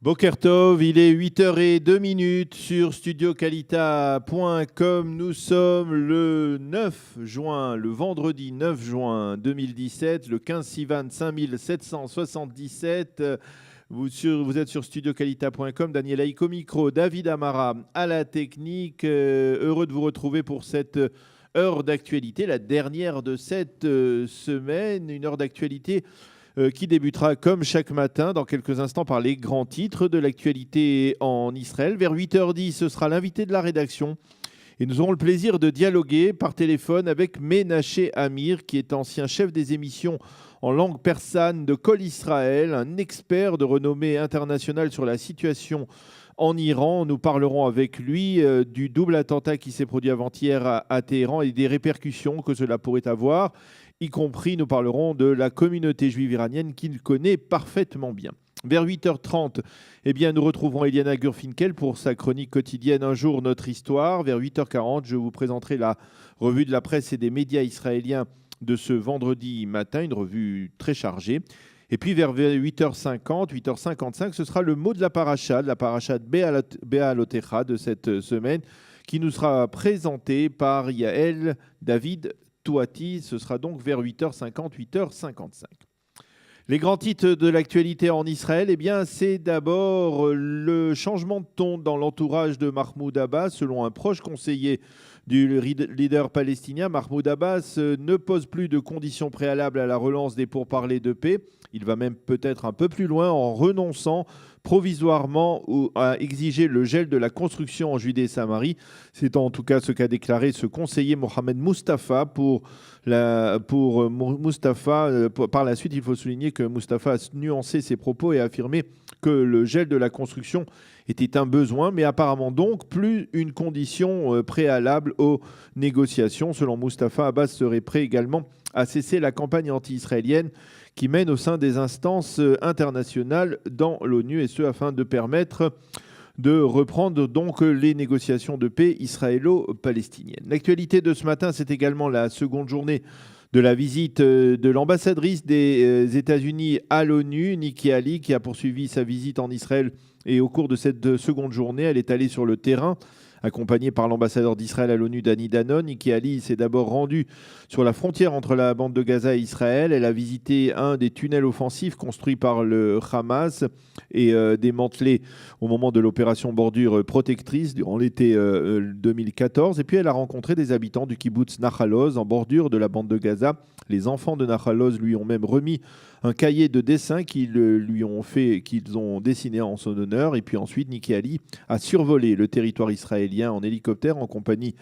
Boker Tov, il est 8h02 sur studiokalita.com. Nous sommes le 9 juin, le vendredi 9 juin 2017, le 15 Sivan 5777. Vous êtes sur studiokalita.com. Daniel Haïk au micro, David Amara à la technique. Heureux de vous retrouver pour cette heure d'actualité, la dernière de cette semaine. Une heure d'actualité qui débutera comme chaque matin dans quelques instants par les grands titres de l'actualité en Israël. Vers 8h10, ce sera l'invité de la rédaction. Et nous aurons le plaisir de dialoguer par téléphone avec Menaché Amir, qui est ancien chef des émissions en langue persane de Kol Israël, un expert de renommée internationale sur la situation en Iran. Nous parlerons avec lui du double attentat qui s'est produit avant-hier à Téhéran et des répercussions que cela pourrait avoir. Y compris, nous parlerons de la communauté juive iranienne qu'il connaît parfaitement bien. Vers 8h30, nous retrouverons Eliana Gurfinkel pour sa chronique quotidienne Un jour, notre histoire. Vers 8h40, je vous présenterai la revue de la presse et des médias israéliens de ce vendredi matin, une revue très chargée. Et puis vers 8h50, 8h55, ce sera le mot de la paracha de Béalotecha de cette semaine, qui nous sera présenté par Yael David Touati. Ce sera donc vers 8h50, 8h55. Les grands titres de l'actualité en Israël, c'est d'abord le changement de ton dans l'entourage de Mahmoud Abbas. Selon un proche conseiller du leader palestinien, Mahmoud Abbas ne pose plus de conditions préalables à la relance des pourparlers de paix. Il va même peut-être un peu plus loin en renonçant provisoirement à exiger le gel de la construction en Judée et Samarie. C'est en tout cas ce qu'a déclaré ce conseiller Mohamed Mustafa. Par la suite, il faut souligner que Mustafa a nuancé ses propos et a affirmé que le gel de la construction était un besoin, mais apparemment donc plus une condition préalable aux négociations. Selon Mustafa, Abbas serait prêt également à cesser la campagne anti-israélienne qui mène au sein des instances internationales dans l'ONU, et ce afin de permettre de reprendre donc les négociations de paix israélo-palestiniennes. L'actualité de ce matin, c'est également la seconde journée de la visite de l'ambassadrice des États-Unis à l'ONU, Nikki Haley, qui a poursuivi sa visite en Israël. Et au cours de cette seconde journée, elle est allée sur le terrain, accompagnée par l'ambassadeur d'Israël à l'ONU, Dani Danon. Nikki Haley s'est d'abord rendue sur la frontière entre la bande de Gaza et Israël. Elle a visité un des tunnels offensifs construits par le Hamas et démantelés au moment de l'opération Bordure Protectrice durant l'été 2014. Et puis elle a rencontré des habitants du kibbutz Nahal Oz en bordure de la bande de Gaza. Les enfants de Nahal Oz lui ont même remis un cahier de dessin qu'ils ont dessiné en son honneur. Et puis ensuite, Nikki Haley a survolé le territoire israélien en hélicoptère en compagnie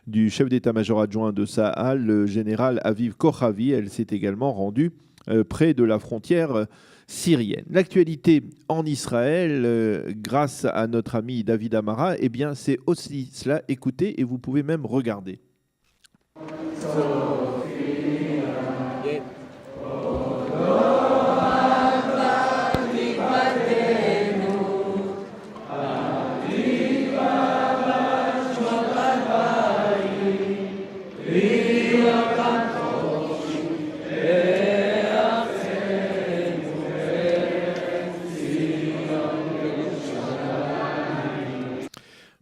du chef d'état-major adjoint de Tsahal, le général Aviv Kochavi. Elle s'est également rendue près de la frontière syrienne. L'actualité en Israël, grâce à notre ami David Amara, c'est aussi cela. Écoutez et vous pouvez même regarder.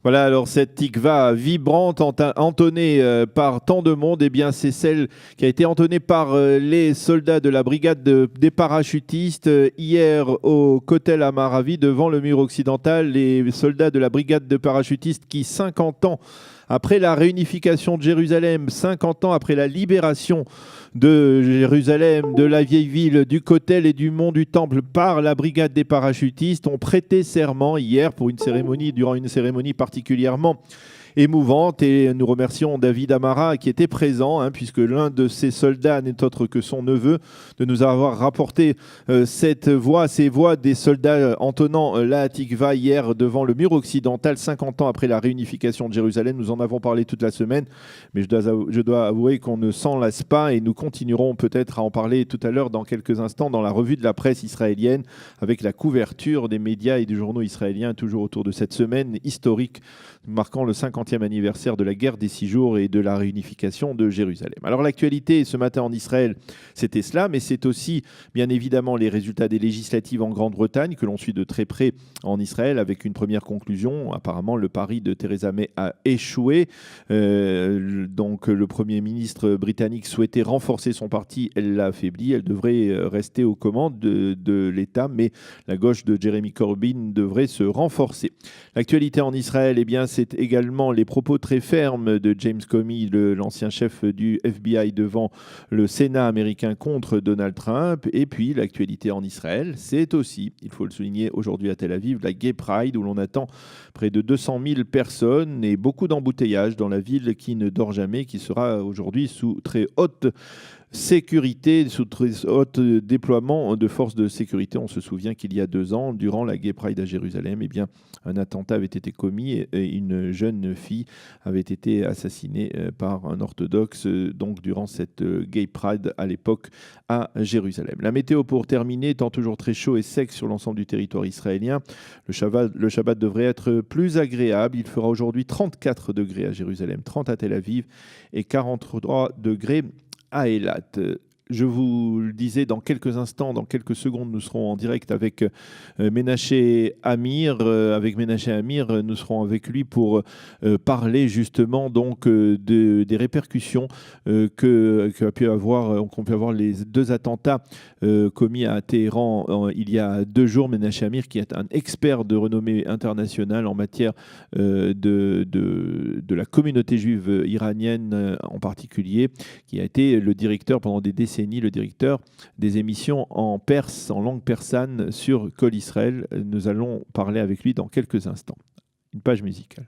Voilà, alors cette tikva vibrante entonnée par tant de monde, c'est celle qui a été entonnée par les soldats de la brigade des parachutistes hier au Kotel Amaravi devant le mur occidental. Les soldats de la brigade de parachutistes qui, 50 ans après la réunification de Jérusalem, 50 ans après la libération de Jérusalem, de la vieille ville, du Kotel et du mont du Temple par la brigade des parachutistes, ont prêté serment hier durant une cérémonie particulièrement émouvante. Et nous remercions David Amara qui était présent, puisque l'un de ces soldats n'est autre que son neveu, de nous avoir rapporté ces voix des soldats entonnant la Tikva hier devant le mur occidental, 50 ans après la réunification de Jérusalem. Nous en avons parlé toute la semaine, mais je dois avouer qu'on ne s'en lasse pas et nous continuerons peut-être à en parler tout à l'heure dans quelques instants dans la revue de la presse israélienne avec la couverture des médias et des journaux israéliens toujours autour de cette semaine historique marquant le 50e 50e anniversaire de la guerre des 6 jours et de la réunification de Jérusalem. Alors l'actualité ce matin en Israël, c'était cela, mais c'est aussi bien évidemment les résultats des législatives en Grande-Bretagne que l'on suit de très près en Israël avec une première conclusion. Apparemment, le pari de Theresa May a échoué. Donc le Premier ministre britannique souhaitait renforcer son parti, elle l'a affaibli. Elle devrait rester aux commandes de l'État, mais la gauche de Jeremy Corbyn devrait se renforcer. L'actualité en Israël, eh bien, c'est également les propos très fermes de James Comey, l'ancien chef du FBI, devant le Sénat américain contre Donald Trump. Et puis l'actualité en Israël, c'est aussi, il faut le souligner aujourd'hui à Tel Aviv, la Gay Pride, où l'on attend près de 200 000 personnes et beaucoup d'embouteillages dans la ville qui ne dort jamais, qui sera aujourd'hui sous très haute sécurité, sous très haut déploiement de forces de sécurité. On se souvient qu'il y a 2 ans, durant la Gay Pride à Jérusalem, eh bien, un attentat avait été commis et une jeune fille avait été assassinée par un orthodoxe donc durant cette Gay Pride à l'époque à Jérusalem. La météo pour terminer, étant toujours très chaud et sec sur l'ensemble du territoire israélien, le Shabbat devrait être plus agréable. Il fera aujourd'hui 34 degrés à Jérusalem, 30 à Tel Aviv et 43 degrés à Eilat. Je vous le disais, dans quelques instants, dans quelques secondes, nous serons en direct avec Ménaché Amir. Avec Ménaché Amir, nous serons avec lui pour parler justement donc des répercussions qu'ont pu avoir les 2 attentats commis à Téhéran il y a 2 jours. Ménaché Amir, qui est un expert de renommée internationale en matière de la communauté juive iranienne en particulier, qui a été le directeur pendant des décennies, le directeur des émissions en perse, en langue persane sur Kol Israël. Nous allons parler avec lui dans quelques instants. Une page musicale.